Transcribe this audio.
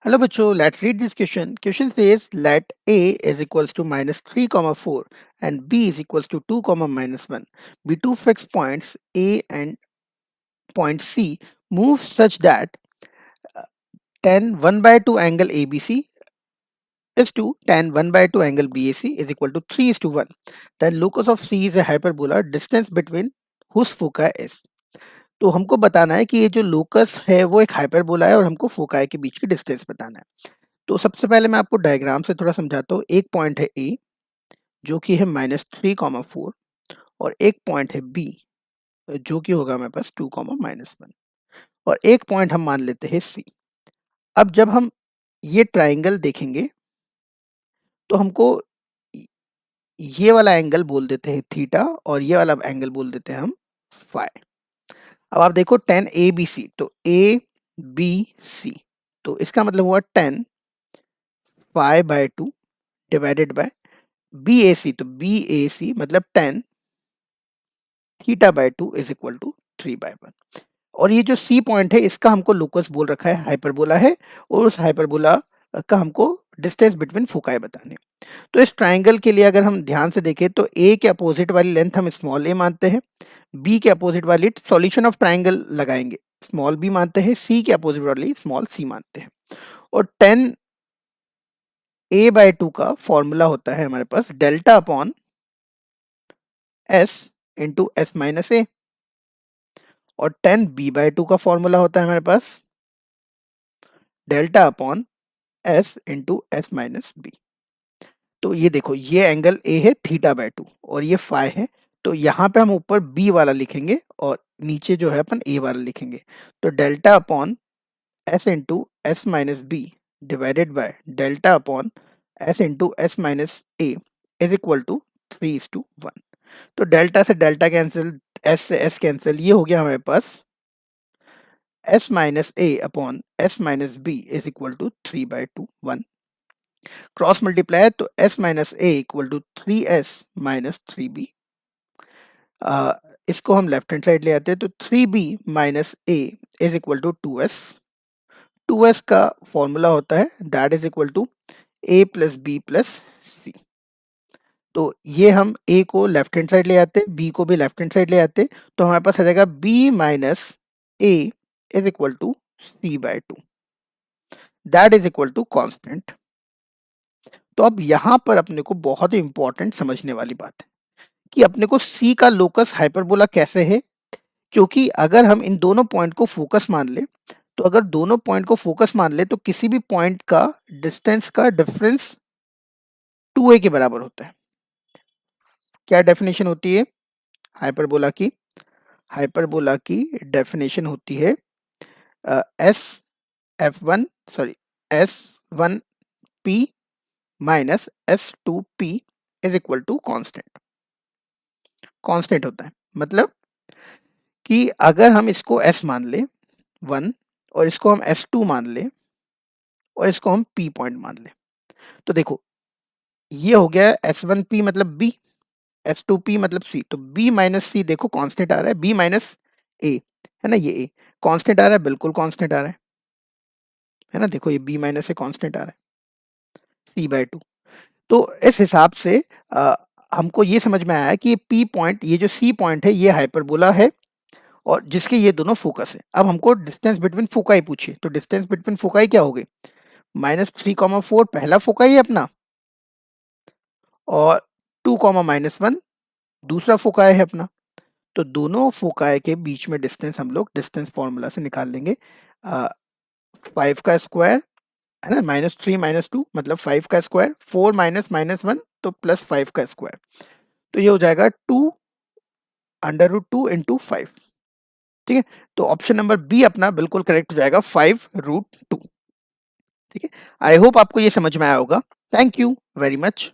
Hello bachcho, let's read this question. Question says let a is equals to minus 3 comma 4 and b is equals to 2 comma minus 1 be two fixed points a and point c move such that uh, tan 1 by 2 angle abc is to tan 1 by 2 angle bac is equal to 3 is to 1. Then locus of c is a hyperbola distance between whose foci is. तो हमको बताना है कि ये जो locus है वो एक हाइपरबोला है और हमको फोकाई के बीच की डिस्टेंस बताना है। तो सबसे पहले मैं आपको डायग्राम से थोड़ा समझाता हूँ। एक पॉइंट है ए जो कि है -3,4 और एक पॉइंट है बी जो कि होगा हमारे पास 2, -1 और एक पॉइंट हम मान लेते हैं सी। अब जब हम ये ट्राइंगल देखेंगे तो हमको ये वाला एंगल बोल देते हैं थीटा और ये वाला एंगल बोल देते हैं हम फाई। अब आप देखो tan ABC तो ABC तो इसका मतलब हुआ tan phi by 2 divided by BAC तो BAC मतलब tan theta by 2 is equal to 3/1 और ये जो सी पॉइंट है इसका हमको लोकस बोल रखा है, हाइपरबोला है और उस हाइपरबोला का हमको डिस्टेंस बिटवीन फोकाई बताने। तो इस ट्राइंगल के लिए अगर हम ध्यान से देखें तो ए के अपोजिट वाली लेंथ हम स्मॉल ए मानते हैं, बी के अपोजिट वाली सॉल्यूशन ऑफ ट्राइंगल लगाएंगे स्मॉल बी मानते हैं, सी के अपोजिट वाली स्मॉल सी मानते हैं और tan a बाय 2 का फॉर्मूला होता है हमारे पास delta upon s into s minus a और tan b बाय 2 का फॉर्मूला होता है हमारे पास delta upon s into s minus b. तो ये देखो ये एंगल ए है थीटा बाय 2 और ये फाई है, तो यहाँ पे हम ऊपर बी वाला लिखेंगे और नीचे जो है अपन ए वाला लिखेंगे। तो delta upon s into s minus b divided by delta upon s into s minus a is equal to 3:1। तो डेल्टा से डेल्टा कैंसिल, एस से एस कैंसिल, ये हो गया हमारे पास s minus a upon s minus b is equal to 3/2 1 cross multiply तो s minus a equal to 3s minus 3b। इसको हम लेफ्ट हैंड साइड ले आते हैं तो 3b minus a is equal to 2s। 2s का formula होता है that is equal to a plus b plus c। तो ये हम a को लेफ्ट हैंड साइड ले आते हैं, b को भी लेफ्ट हैंड साइड ले आते हैं, तो हमारे पास आ जाएगा b minus a is equal to c/2 that is equal to constant. तो अब यहाँ पर अपने को बहुत ही इंपॉर्टेंट समझने वाली बात है कि अपने को C का लोकस हाइपरबोला कैसे है, क्योंकि अगर हम इन दोनों पॉइंट को फोकस मान ले तो अगर दोनों पॉइंट को फोकस मान ले तो किसी भी पॉइंट का डिस्टेंस का डिफरेंस 2a के बराबर होता है। क्या डेफिनेशन होती है हाइपरबोला की? हाइपरबोला की डेफिनेशन होती है s f one sorry S1p minus S2p is equal to constant. Constant होता है मतलब कि अगर हम इसको s मान ले 1 और इसको हम S2 मान ले और इसको हम p पॉइंट मान ले, तो देखो ये हो गया S1p मतलब b, S2p मतलब c, तो b माइनस c देखो कांस्टेंट आ रहा है, b माइनस a है ना, ये a कांस्टेंट आ रहा है, बिल्कुल कांस्टेंट आ रहा है ना, देखो ये b माइनस a कांस्टेंट आ रहा है c/2। तो इस हिसाब से हमको ये समझ में आया कि ये p पॉइंट, ये जो c पॉइंट है ये हाइपरबोला है और जिसके ये दोनों फोकस है। अब हमको डिस्टेंस बिटवीन फोकाई पूछिए, तो डिस्टेंस बिटवीन फोकाई क्या हो गई? -3,4 पहला फोकाई है अपना और 2, -1 दूसरा फोकाई है अपना। तो दोनों फोकाई के बीच में डिस्टेंस हम लोग डिस्टेंस फॉर्मूला से निकाल लेंगे। 5 का स्क्वायर है ना, -3 -2 मतलब 5 का स्क्वायर, 4 -1 तो +5 का स्क्वायर, तो ये हो जाएगा 2 √2 इंटू 5। ठीक है, तो ऑप्शन नंबर बी अपना बिल्कुल करेक्ट हो जाएगा 5√2। ठीक है, आई होप आपको ये समझ में आया होगा। Thank you very much.